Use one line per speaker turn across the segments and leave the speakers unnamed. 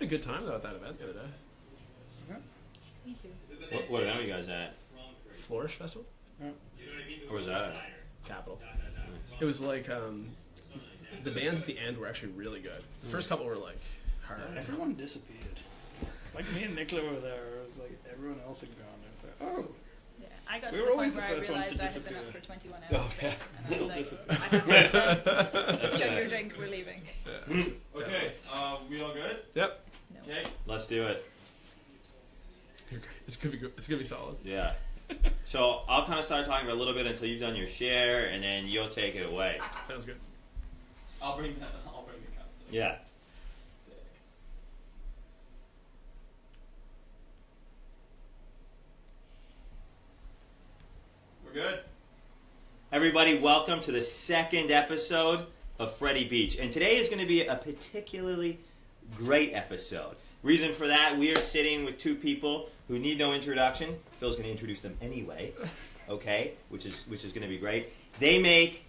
had a good time though at that event the other day.
Yeah.
Me too.
What event are you guys at?
Flourish Festival?
Yeah.
Where was that?
Capital. It was like the bands at the end were actually really good. The first couple were like hard.
Everyone disappeared. Like me and Nicola were there. It was like everyone else had gone. It was like, oh.
Yeah, I got
We
to
were
the
always
point
the
where I
first ones to
realised I had been
disappear.
up for 21 hours
Oh,
straight,
yeah.
and I was
Little
like, I have to
That's
chug
right.
your drink, we're leaving.
Yeah.
Okay, we all good?
Yep.
No.
Okay, let's do it.
You're great. It's gonna be good. It's gonna be solid.
Yeah. So I'll kind of start talking for a little bit until you've done your share, and then you'll take it away.
Sounds good.
I'll bring the cup.
Yeah.
Sick. We're good.
Everybody, welcome to the second episode of Freddy Beach. And today is going to be a particularly great episode. Reason for that, we are sitting with two people who need no introduction. Phil's going to introduce them anyway, okay, which is going to be great. They make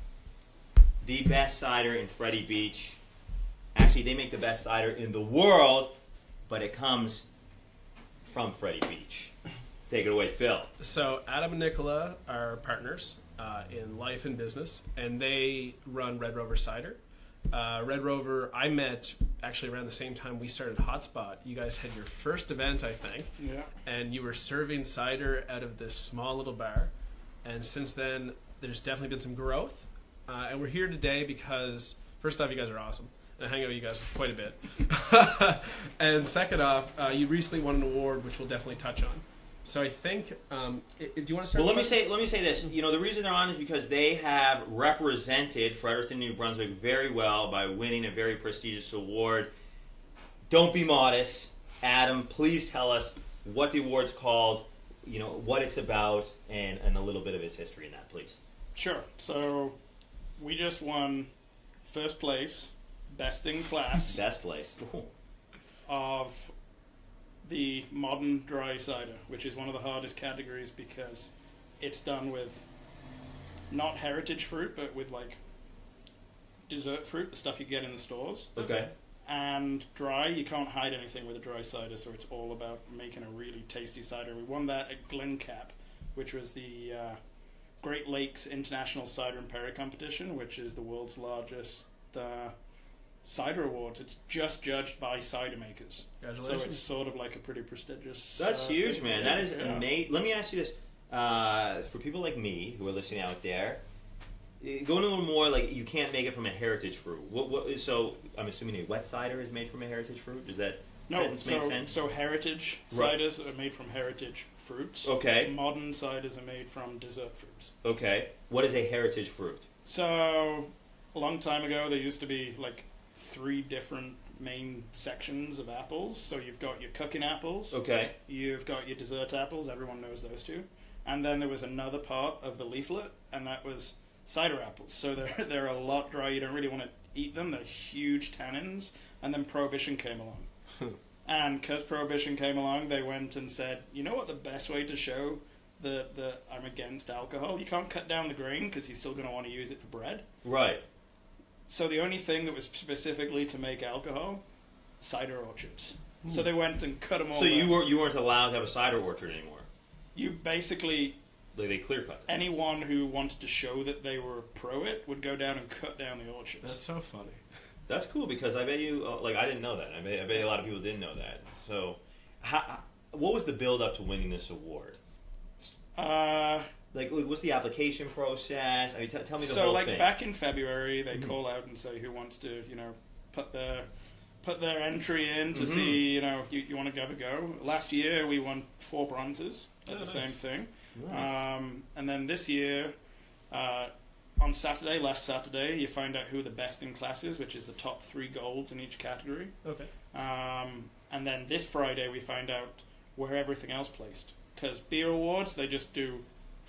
the best cider in Freddy Beach. Actually, they make the best cider in the world, but it comes from Freddy Beach. Take it away, Phil.
So Adam and Nicola are partners in life and business, and they run Red Rover Cider. Red Rover, I met actually around the same time we started Hotspot. You guys had your first event, I think,
Yeah.
and you were serving cider out of this small little bar. And since then, there's definitely been some growth. And we're here today because, first off, you guys are awesome. And I hang out with you guys quite a bit. And second off, you recently won an award, which we'll definitely touch on. So I think, do you want to start?
Well, let me say this. You know, the reason they're on is because they have represented Fredericton, New Brunswick very well by winning a very prestigious award. Don't be modest. Adam, please tell us what the award's called, you know, what it's about, and a little bit of its history in that, please.
Sure. So we just won first place, best in class
Best place.
of the modern dry cider, which is one of the hardest categories because it's done with not heritage fruit, but with like dessert fruit, the stuff you get in the stores.
Okay.
And dry, you can't hide anything with a dry cider, so it's all about making a really tasty cider. We won that at Glencap, which was the Great Lakes International Cider and Perry Competition, which is the world's largest cider awards. It's just judged by cider makers.
Congratulations.
So it's sort of like a pretty prestigious...
That's huge,
thing to
man.
do.
That is
Yeah.
amazing. Let me ask you this. For people like me who are listening out there, going a little more, like, you can't make it from a heritage fruit. So I'm assuming a wet cider is made from a heritage fruit? Does that sentence make sense?
So heritage
Right.
ciders are made from heritage fruits.
Okay.
Modern ciders are made from dessert fruits.
Okay. What is a heritage fruit?
So a long time ago, there used to be like 3 different main sections of apples. So you've got your cooking apples.
Okay.
You've got your dessert apples. Everyone knows those two. And then there was another part of the leaflet, and that was cider apples. So they're a lot dry. You don't really want to eat them. They're huge tannins. And then Prohibition came along. And because Prohibition came along, they went and said, you know what the best way to show that I'm against alcohol? You can't cut down the grain because you're still going to want to use it for bread.
Right.
So the only thing that was specifically to make alcohol, cider orchards. So they went and cut them all
So
down.
you weren't allowed to have a cider orchard anymore?
You basically...
Like they clear cut it?
Anyone who wanted to show that they were pro it would go down and cut down the orchards.
That's so funny.
That's cool because I bet you, like, I didn't know that. I bet a lot of people didn't know that. So, what was the build up to winning this award? Like, what's the application process? I mean, tell me the whole thing.
So, like, back in February, they call out and say who wants to, you know, put their entry in to see, you know, you want to give a go. Last year, we won 4 bronzes at the same thing.
Nice.
And then this year, on Saturday, last Saturday, you find out who the best in class is, which is the top 3 golds in each category.
Okay.
And then this Friday, we find out where everything else placed. Because beer awards, they just do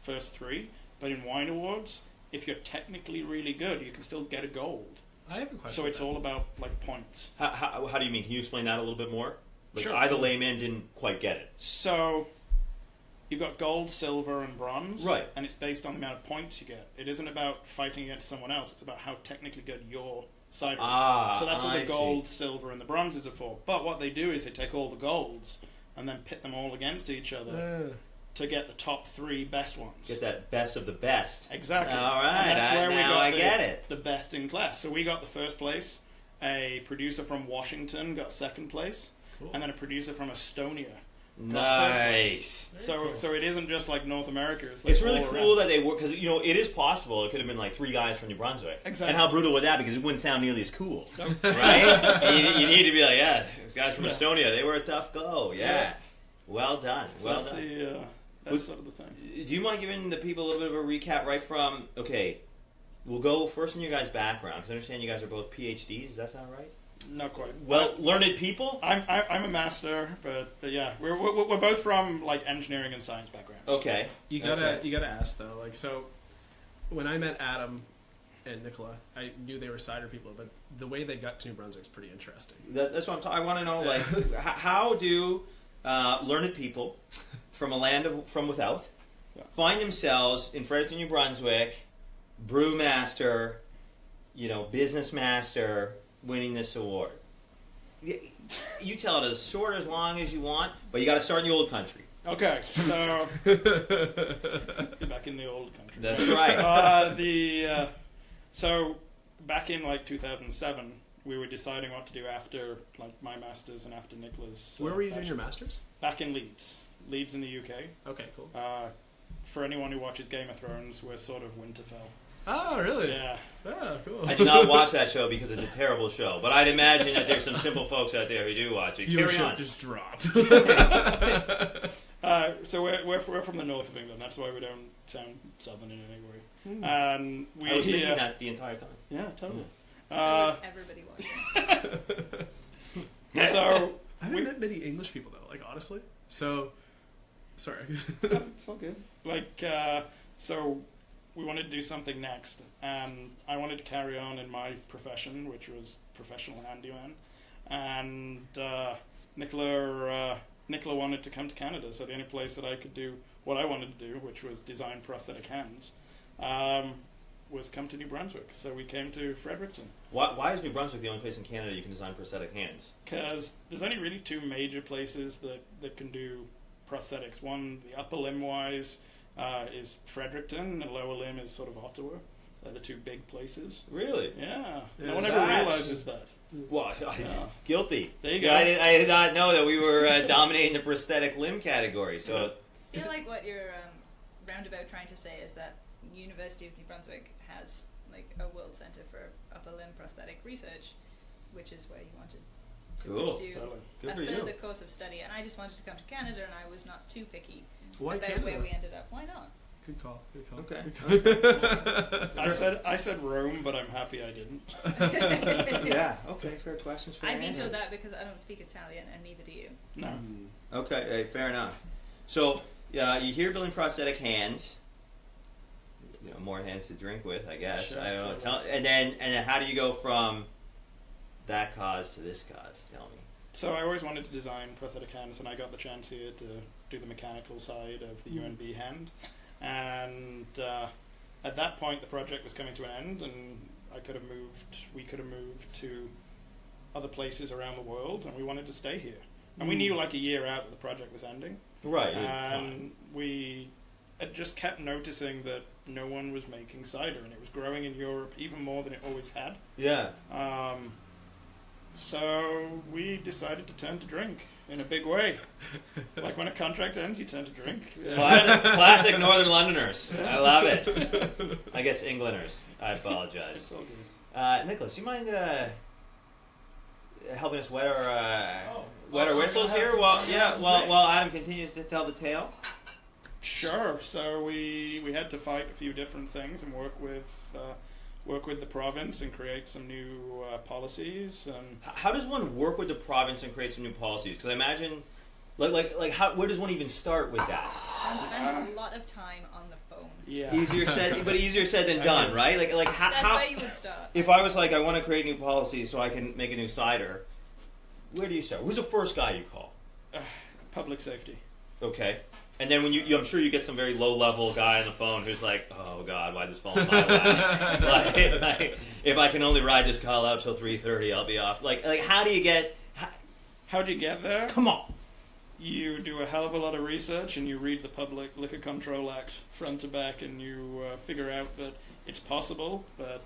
first 3. But in wine awards, if you're technically really good, you can still get a gold.
I have a question.
So it's all about, like, points.
How do you mean? Can you explain that a little bit more? Like,
Sure.
I, the layman, didn't quite get it.
So you've got gold, silver, and bronze.
Right.
And it's based on the amount of points you get. It isn't about fighting against someone else. It's about how technically good your ciders.
Ah,
So that's what
I
the gold, silver, and the bronzes are for. But what they do is they take all the golds and then pit them all against each other to get the top 3 best ones.
Get that best of the best.
Exactly.
All right,
And that's where we got
I get it.
the best in class. So we got the first place. A producer from Washington got second place,
Cool.
and then a producer from Estonia got third place.
Nice.
So it isn't just like North America. It's,
It's really
all
cool
around.
that they work because it is possible. It could have been like 3 guys from New Brunswick.
Exactly.
And how brutal would that be? Because it wouldn't sound nearly as cool, right? And you need to be like, yeah, guys from Estonia, they were a tough go. Yeah. Well done.
So
Well
that's
done.
that's sort of the thing.
Do you mind giving the people a little bit of a recap right from? Okay, we'll go first in your guys' background because I understand you guys are both PhDs. Does that sound right?
Not quite.
Well, learned people.
I'm a master, but yeah, we're both from like engineering and science backgrounds.
Okay.
You gotta ask though. Like, so when I met Adam and Nicola, I knew they were cider people, but the way they got to New Brunswick is pretty interesting.
That's what I'm talking. I want to know, like, how do learned people from a land from without find themselves in Fredericton, New Brunswick, brewmaster, business master, winning this award? You tell it as short, as long as you want, but you got to start in the old country.
Okay, so back in the old country.
That's right.
So back in like 2007, we were deciding what to do after like my masters and after Nicola's.
Where were you doing your
bachelor's.
masters?
Back in Leeds in the UK.
Okay, cool.
For anyone who watches Game of Thrones, we're sort of Winterfell.
Oh, really?
Yeah.
Oh, cool.
I did not watch that show because it's a terrible show, but I'd imagine that there's some simple folks out there who do watch it. Carry
Viewership
on.
just dropped.
So we're from the north of England. That's why we don't sound southern in any way. And we
I was thinking that the entire time.
Yeah, totally.
So was everybody watching?
So
I haven't met many English people though. Like, honestly. So, sorry.
it's all good. So we wanted to do something next, and I wanted to carry on in my profession, which was professional handyman, and Nicola wanted to come to Canada, so the only place that I could do what I wanted to do, which was design prosthetic hands, was come to New Brunswick. So we came to Fredericton.
Why is New Brunswick the only place in Canada you can design prosthetic hands?
Because there's only really 2 major places that can do prosthetics. One, the upper limb-wise, is Fredericton, and lower limb is sort of Ottawa. They're the 2 big places.
Really?
Yeah.
Yeah,
No one ever
that's-
realizes that.
Well,
Yeah.
guilty.
There you go.
I did not know that we were dominating the prosthetic limb category. So
I feel like what you're roundabout trying to say is that University of New Brunswick has like a world centre for upper limb prosthetic research, which is where you wanted to
Cool.
pursue
Totally.
Good
a
for you.
further course of study. And I just wanted to come to Canada, and I was not too picky
Why
about
Canada?
where we ended up. Why not?
Good call. Good call.
Okay.
Good call.
I said Rome, but I'm happy I didn't.
yeah. Okay. Fair questions for
I
your
vetoed
answers.
that because I don't speak Italian, and neither do you.
No.
Okay. Fair enough. So you hear building prosthetic hands. More hands to drink with, I guess.
Sure,
I don't know.
totally.
And then how do you go from that cause to this cause? Tell me.
So I always wanted to design prosthetic hands, and I got the chance here to do the mechanical side of the UNB hand. And at that point, the project was coming to an end, and we could have moved to other places around the world, and we wanted to stay here. And we knew like a year out that the project was ending.
Right.
And we had just kept noticing that no one was making cider, and it was growing in Europe even more than it always had.
Yeah.
So we decided to turn to drink in a big way. Like when a contract ends, you turn to drink.
Classic Northern Londoners. I love it. I guess Englanders. I apologize.
It's all good.
Nicholas, you mind helping us wet our
Well,
whistles
I'm gonna
here?
have some-
While Adam continues to tell the tale.
Sure. So we had to fight a few different things and work with the province and create some new policies. And
How does one work with the province and create some new policies? Because I imagine, where does one even start with that?
I spent a lot of time on the phone.
yeah,
Easier said than done, right?
That's
how?
where you would start.
If I was like, I want to create new policies so I can make a new cider, where do you start? Who's the first guy you call?
public safety.
Okay. And then when I'm sure you get some very low-level guy on the phone who's like, "Oh God, why this fall in my lap? like, if I can only ride this call out till 3:30, I'll be off." Like, how do you get?
How'd you get there?
Come on.
You do a hell of a lot of research, and you read the Public Liquor Control Act front to back, and you figure out that it's possible. But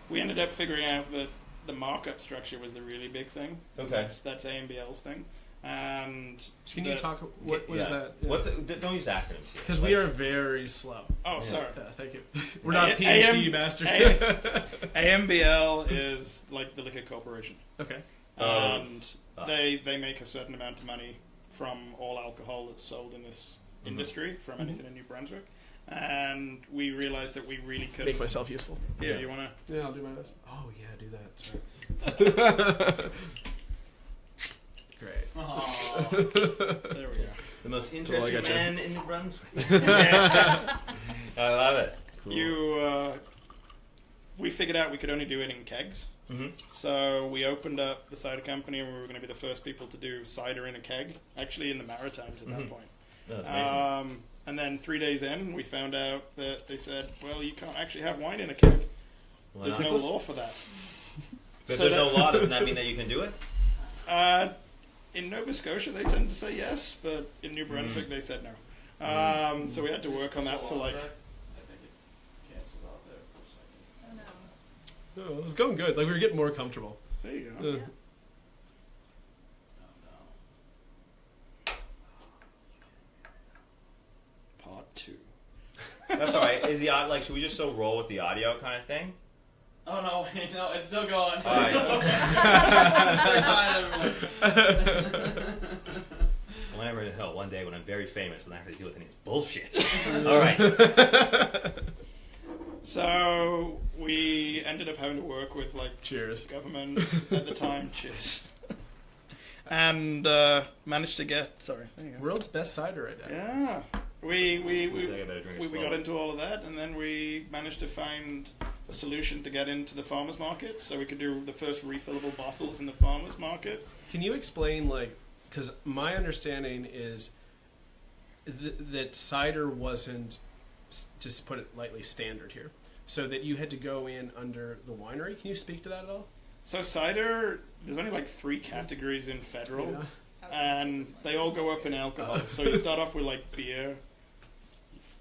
we ended up figuring out that the markup structure was the really big thing.
Okay.
That's AMBL's thing. And
Can you talk? What is that? Yeah.
What's it? Don't use acronyms here.
Because we are very slow.
Oh, sorry.
Thank you. We're not PhD masters.
AMBL is like the liquor corporation.
Okay.
And they make a certain amount of money from all alcohol that's sold in this industry, from anything in New Brunswick. And we realized that we really could
make myself useful.
Here, you want to?
Yeah, I'll do my best. Oh yeah, do that. That's right. Great.
There we go.
The most interesting man in New Brunswick.
I
love it.
Cool. We figured out we could only do it in kegs.
Mm-hmm.
So we opened up the cider company, and we were going to be the first people to do cider in a keg, actually in the Maritimes at that point.
That's amazing.
And then 3 days in, we found out that they said, well, you can't actually have wine in a keg.
Why
There's
not?
no law for that.
But
So
there's no law. Doesn't that mean that you can do it?
In Nova Scotia, they tend to say yes, but in New Brunswick, they said no. So we had to work on that for like...
I think it canceled out there for a second.
Oh no.
No, it was going good. Like we were getting more comfortable.
There you go.
Yeah.
Part 2.
That's all right. Is the like? Should we just still roll with the audio kind of thing?
Oh no, wait, no, it's still going.
All right.
Say hi, everyone.
Whenever the hell, one day when I'm very famous and I have to deal with any of this bullshit. All right.
So we ended up having to work with like
Cheers.
government at the time. Cheers. And managed to get there you go.
World's best cider right now.
Yeah. We
I think I better drink it
got
slowly.
into all of that, and then we managed to find a solution to get into the farmers market, so we could do the first refillable bottles in the farmers market.
Can you explain, like, because my understanding is that cider wasn't, just put it lightly, standard here. So that you had to go in under the winery. Can you speak to that at all?
So cider, there's only like 3 categories in federal,
Yeah.
and they all go up in alcohol. So you start off with like beer.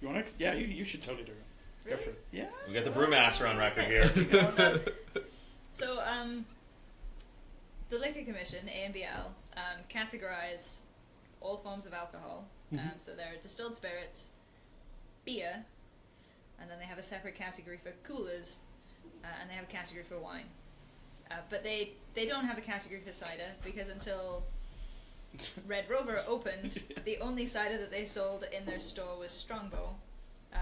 You want to? Yeah, you should totally do it. Go for it. Yeah.
We got the brewmaster on record here.
So, the Liquor Commission, AMBL, categorize all forms of alcohol. So there are distilled spirits, beer, and then they have a separate category for coolers, and they have a category for wine. But they don't have a category for cider, because until Red Rover opened, the only cider that they sold in their store was Strongbow,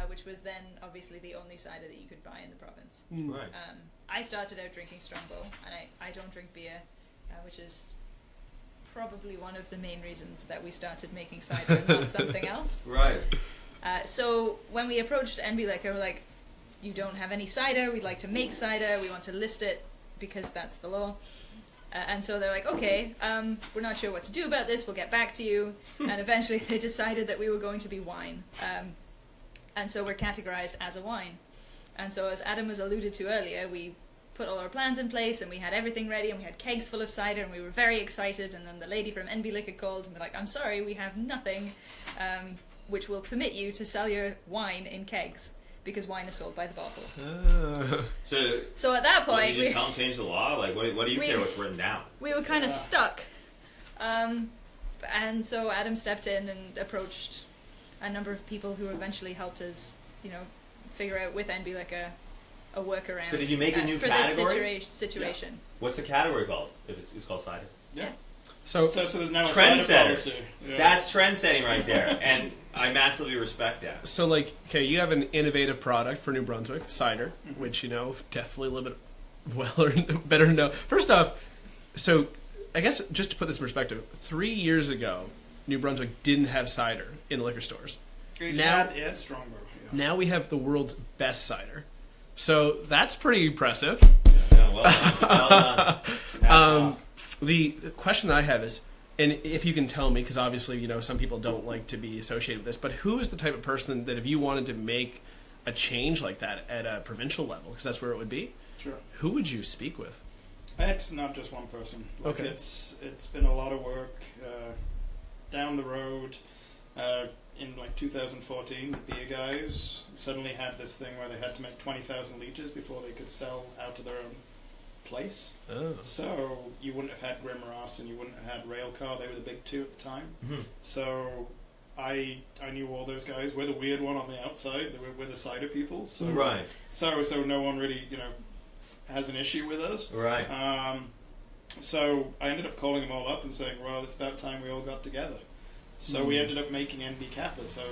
which was then obviously the only cider that you could buy in the province.
Right.
I started out drinking Strongbow, and I don't drink beer, which is probably one of the main reasons that we started making cider and not something else.
Right.
So when we approached NB Liquor, we're like, you don't have any cider, we'd like to make cider, we want to list it because that's the law. And so they're like, okay, we're not sure what to do about this, we'll get back to you. And eventually they decided that we were going to be wine. And so we're categorized as a wine. And so as Adam was alluded to earlier, we put all our plans in place and we had everything ready and we had kegs full of cider and we were very excited. And then the lady from NB Liquor called and we're like, I'm sorry, we have nothing which will permit you to sell your wine in kegs. Because wine is sold by the bottle. So at that point,
you just help change the law. Like, what do you care what's written down?
We were kind of stuck, and so Adam stepped in and approached a number of people who eventually helped us, figure out with NB like a workaround.
So did you make a new
for
category?
this situation?
Yeah. What's the category called? If it's called cider.
Yeah.
So
there's now a cider
Trendsetters.
policy. Yeah.
That's trend setting right there, and I massively respect that.
So, like, okay, you have an innovative product for New Brunswick, cider, which, definitely a little bit better to know. First off, so I guess just to put this in perspective, 3 years ago, New Brunswick didn't have cider in liquor stores.
It
Now-
had Strongbow. Yeah.
Now we have the world's best cider. So that's pretty impressive.
Yeah, well done. Hats off.
The question I have is, And if you can tell me, because obviously, you know, some people don't like to be associated with this, but who is the type of person that if you wanted to make a change like that at a provincial level, because that's where it would be,
Sure.
who would you speak with?
It's not just one person. Like
Okay.
It's been a lot of work down the road. In like 2014, the beer guys suddenly had this thing where they had to make 20,000 litres before they could sell out of their own place.
Oh.
So you wouldn't have had Grim Ross and you wouldn't have had Railcar. They were the big two at the time.
Mhm.
So I knew all those guys. We're the weird one on the outside. We're the cider people. So
Right.
So no one really has an issue with us.
Right.
So I ended up calling them all up and saying, well, it's about time we all got together. So we ended up making NB Kappa, so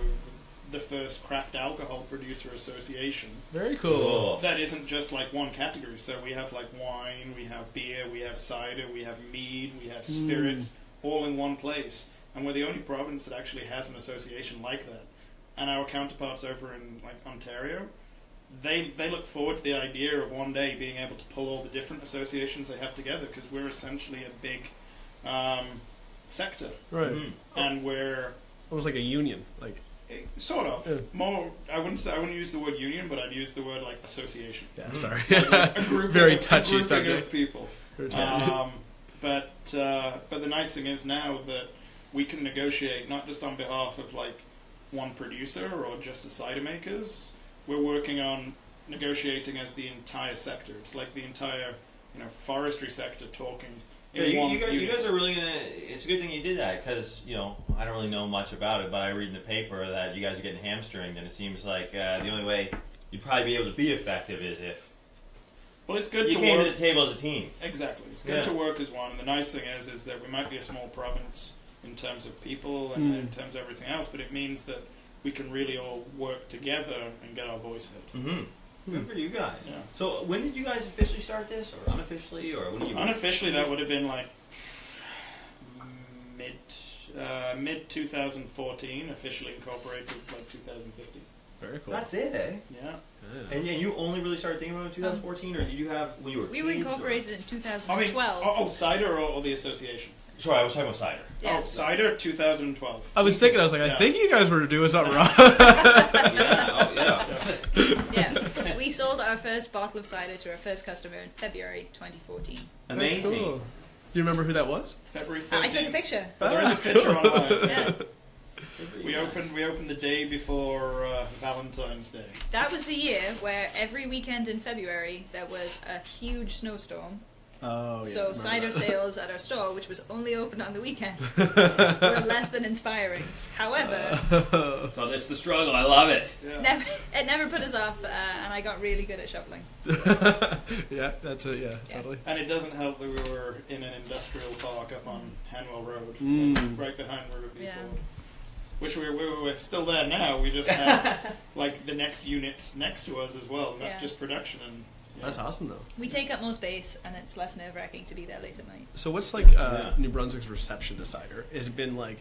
the first craft alcohol producer association.
Very cool.
That isn't just like one category. So we have like wine, we have beer, we have cider, we have mead, we have spirits, all in one place. And we're the only province that actually has an association like that. And our counterparts over in like Ontario, they look forward to the idea of one day being able to pull all the different associations they have together, because we're essentially a big sector,
Right.
Mhm.
and we're
Almost like a union. Like,
sort of
Yeah.
more. I wouldn't use the word union, but I'd use the word like association.
yeah, sorry.
A grouping
Very
of-
touchy
a grouping
subject.
of people.
Very touchy.
But the nice thing is now that we can negotiate not just on behalf of like one producer or just the cider makers. We're working on negotiating as the entire sector. It's like the entire forestry sector talking.
Yeah, you guys are really gonna. It's a good thing you did that, because I don't really know much about it, but I read in the paper that you guys are getting hamstringed, and it seems like the only way you'd probably be able to be effective is if
Well, it's good
you
to
came
work.
to the table as a team.
Exactly. It's good
Yeah.
to work as one. And the nice thing is that we might be a small province in terms of people and in terms of everything else, but it means that we can really all work together and get our voice heard.
Mm-hmm. Good for you guys.
Yeah.
So when did you guys officially start this, or unofficially, or when did you?
Unofficially, that would have been like mid 2014. Officially incorporated like 2015.
Very cool.
That's it, eh?
Yeah.
Yeah.
And you only really started thinking about it in 2014, or did you have when you were
We were
kids, or-
incorporated in
I mean,
2012.
cider or the association?
Sorry, I was talking about cider.
Yeah.
Oh, cider 2012.
I was thinking, I was like, I
Yeah.
think you guys were doing something wrong.
Yeah. Oh, yeah.
Yeah, we sold our first bottle of cider to our first customer in February 2014.
Amazing.
That's cool. Do you remember who that was?
February 13th.
I took a picture.
But there is a picture online.
Yeah,
We opened the day before Valentine's Day.
that was the year where every weekend in February there was a huge snowstorm.
Oh, yeah.
So
I
cider
remember that.
sales at our store, which was only open on the weekend, were less than inspiring. However,
So it's the struggle. I love it.
Yeah.
it never put us off, and I got really good at shoveling.
Yeah, that's it. Yeah,
Yeah.
totally.
And it doesn't help that we were in an industrial park up on Hanwell Road, right behind Riverview
Yeah.
Ford. Which we're still there now. We just have like the next units next to us as well, and that's
Yeah.
just production. And
That's awesome, though.
We take up more space, and it's less nerve-wracking to be there late at night.
So, what's like
Yeah.
New Brunswick's reception to cider? Has it been like?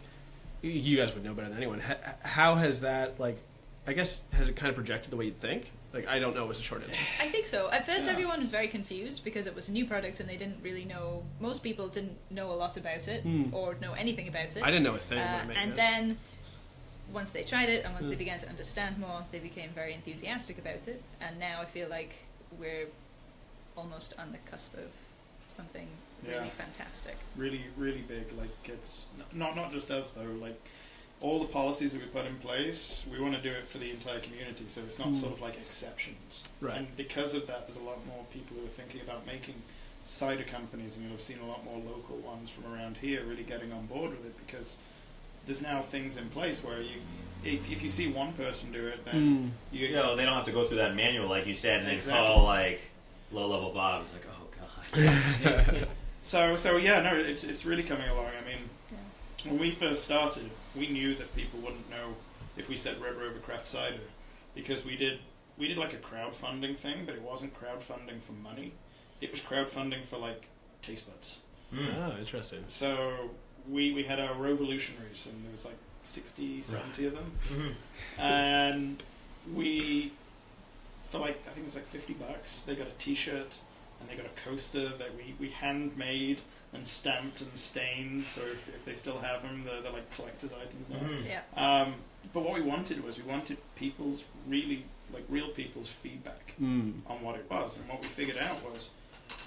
You guys would know better than anyone. How has that like? I guess has it kind of projected the way you'd think? Like, I don't know. Was a short answer.
I think so. At first,
Yeah.
everyone was very confused because it was a new product, and they didn't really know. Most people didn't know a lot about it or know anything about it.
I didn't know a thing about making
and
this.
then once they tried it and once they began to understand more, they became very enthusiastic about it. And now I feel like we're almost on the cusp of something really
Yeah.
fantastic.
really, really big. Like it's not just us though. Like all the policies that we put in place, we want to do it for the entire community. So it's not sort of like exceptions.
Right.
And because of that, there's a lot more people who are thinking about making cider companies, and you'll have seen a lot more local ones from around here really getting on board with it, because there's now things in place where if you see one person do it, then
They don't have to go through that manual like you said, and then
Exactly.
call like low-level Bob. It's like, oh god.
So yeah, no, it's really coming along. I mean,
Yeah.
when we first started, we knew that people wouldn't know if we said Red Rover Craft Cider, because we did like a crowdfunding thing, but it wasn't crowdfunding for money. It was crowdfunding for like taste buds.
Oh, interesting.
So we had our Revolutionaries, and there was like 60, 70 of them, and we, for like, I think it was like $50, they got a T-shirt, and they got a coaster that we handmade and stamped and stained, so if they still have them, they're like collector's items now.
Mhm.
Yeah.
But what we wanted people's real people's feedback on what it was, and what we figured out was,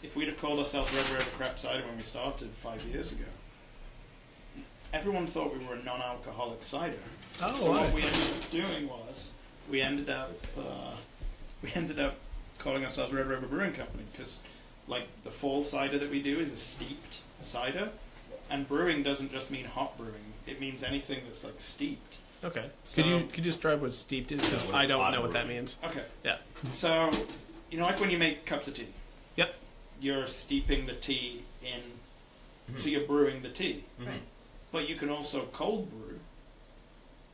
if we'd have called ourselves Red Rover Craft Cider when we started 5 years ago, everyone thought we were a non-alcoholic cider.
Oh,
So
wow.
what we ended up doing was we ended up calling ourselves Red Rover Brewing Company, because like the fall cider that we do is a steeped cider, and brewing doesn't just mean hot brewing; it means anything that's like steeped.
Okay.
So-
Could you describe what steeped is? Because
Yeah, what
I
is
don't
hot
know what that
brewing?
means.
Okay.
Yeah.
So, like when you make cups of tea.
Yep.
You're steeping the tea in,
Mhm.
so you're brewing the tea.
Mhm.
Right.
But you can also cold brew,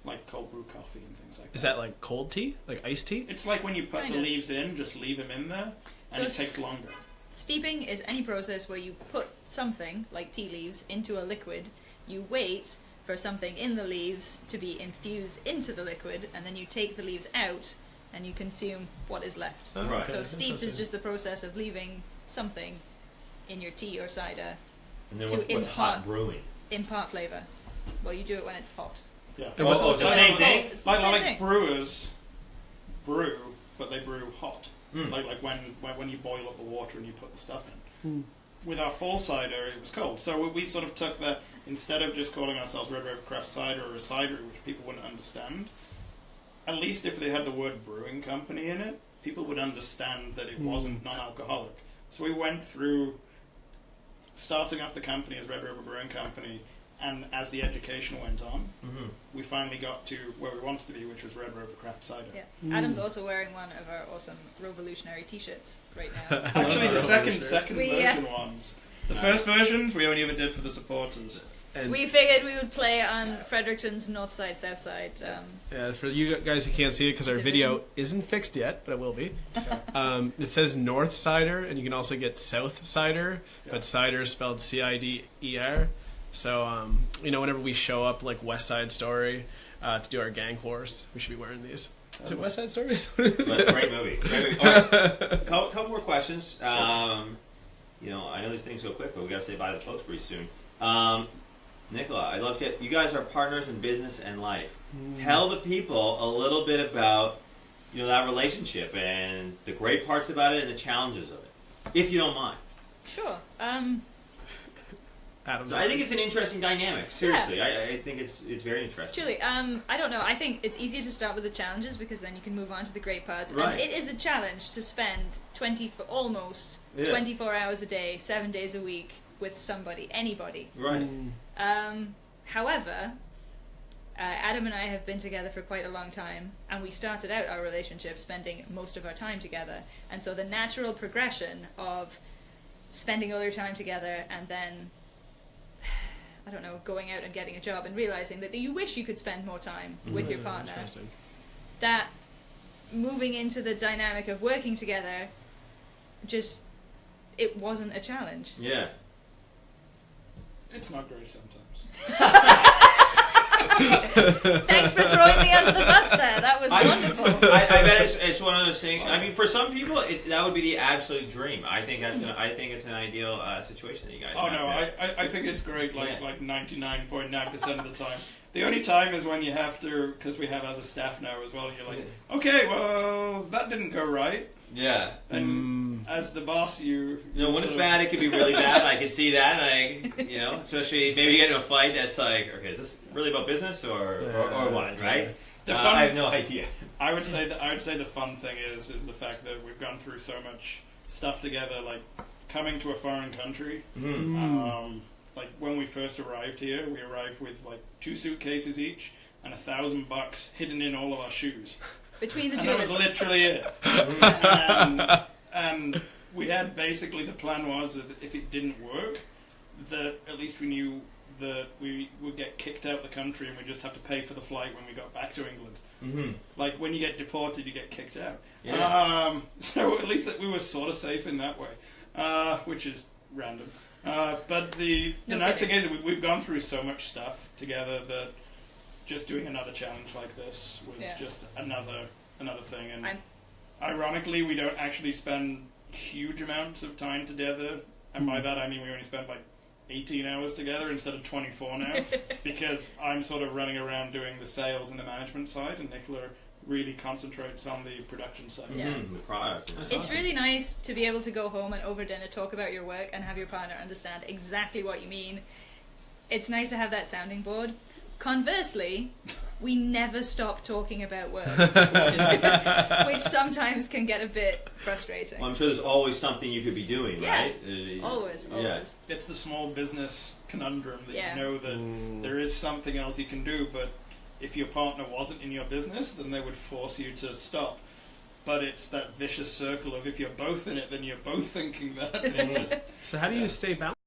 like cold brew coffee and things like that.
Is that like cold tea, like iced tea?
It's like when you put
Kinda.
the leaves in, just leave them in there, and
So
it takes longer.
Steeping is any process where you put something, like tea leaves, into a liquid, you wait for something in the leaves to be infused into the liquid, and then you take the leaves out and you consume what is left.
Oh,
Right.
okay.
So steeped is
Interesting.
just the process of leaving something in your tea or cider
And then
to
what's
impart-
hot brewing?
impart flavour. Well, you do it when it's hot.
Yeah.
And what-
Oh, it's the
Like-
same thing?
It's the
Like,
same
like
thing.
brewers brew, but they brew hot.
Mm.
Like when you boil up the water and you put the stuff in. With our fall cider, it was cold. So we sort of took that, instead of just calling ourselves Red Rover Craft Cider or a cider, which people wouldn't understand, at least if they had the word brewing company in it, people would understand that it wasn't non-alcoholic. So we went through starting off the company as Red Rover Brewing Company, and as the education went on,
Mhm.
we finally got to where we wanted to be, which was Red Rover Craft Cider.
Yeah. Adam's also wearing one of our awesome Revolutionary t-shirts right now.
Actually, the
Revolutionary.
second
We,
version ones. The first versions we only ever did for the supporters.
And
We figured we would play on Fredericton's north side, south side.
yeah, for you guys who can't see it because our video isn't fixed yet, but it will be. It says North Cider, and you can also get South Cider,
Yeah.
but cider is spelled Cider. So, whenever we show up like West Side Story to do our gang course, we should be wearing these. Is it West Side Story?
But great movie. Great movie. All right. Couple more questions. I know these things go quick, but we got to say bye to the folks pretty soon. Nicola, I'd love to get you guys are partners in business and life. Tell the people a little bit about that relationship and the great parts about it and the challenges of it, if you don't mind.
Sure.
Adam's
So I think it's an interesting dynamic. Seriously, I think it's very interesting.
Truly, I don't know. I think it's easier to start with the challenges because then you can move on to the great parts.
Right.
And it is a challenge to spend almost
Yeah.
24 hours a day, 7 days a week with somebody, anybody.
Right.
However, Adam and I have been together for quite a long time, and we started out our relationship spending most of our time together. And so the natural progression of spending all your time together and then, I don't know, going out and getting a job and realizing that you wish you could spend more time with your partner.
Interesting.
That moving into the dynamic of working together, it wasn't a challenge.
Yeah.
It's not great sometimes.
Thanks for throwing me under the bus there. That was wonderful.
I bet it's one of those things. I mean, for some people, that would be the absolute dream. I think it's an ideal situation that you guys.
Oh
have.
no, I think it's great. Like 99.9% of the time. The only time is when you have to, because we have other staff now as well. And you're like, okay, well, that didn't go right.
Yeah.
And as the boss,
when it's bad, it can be really bad. I can see that. Especially maybe you get into a fight that's like, okay, is this really about business or what? Right? I have no idea.
I would say the fun thing is the fact that we've gone through so much stuff together, like coming to a foreign country. Like when we first arrived here, we arrived with like 2 suitcases each and $1,000 hidden in all of our shoes.
Between the
And
two
that
of
was
us.
literally it. and we had basically, the plan was that if it didn't work, that at least we knew that we would get kicked out the country and we just have to pay for the flight when we got back to England.
Mm-hmm.
Like when you get deported, you get kicked out.
Yeah.
So at least that we were sort of safe in that way, which is random. But the nice thing is we've gone through so much stuff together that just doing another challenge like this was just another thing. And ironically, we don't actually spend huge amounts of time together, and by that I mean we only spend like 18 hours together instead of 24 now, because I'm sort of running around doing the sales and the management side, and Nicola really concentrates on the production side.
Yeah.
The product.
That's
It's
awesome.
really nice to be able to go home and over dinner talk about your work and have your partner understand exactly what you mean. It's nice to have that sounding board. Conversely, we never stop talking about work, which sometimes can get a bit frustrating.
Well, I'm sure there's always something you could be doing,
Yeah.
right?
Always.
It's the small business conundrum that
Yeah.
you know that there is something else you can do, but if your partner wasn't in your business, then they would force you to stop. But it's that vicious circle of if you're both in it, then you're both thinking that. And it just,
So how do you stay balanced?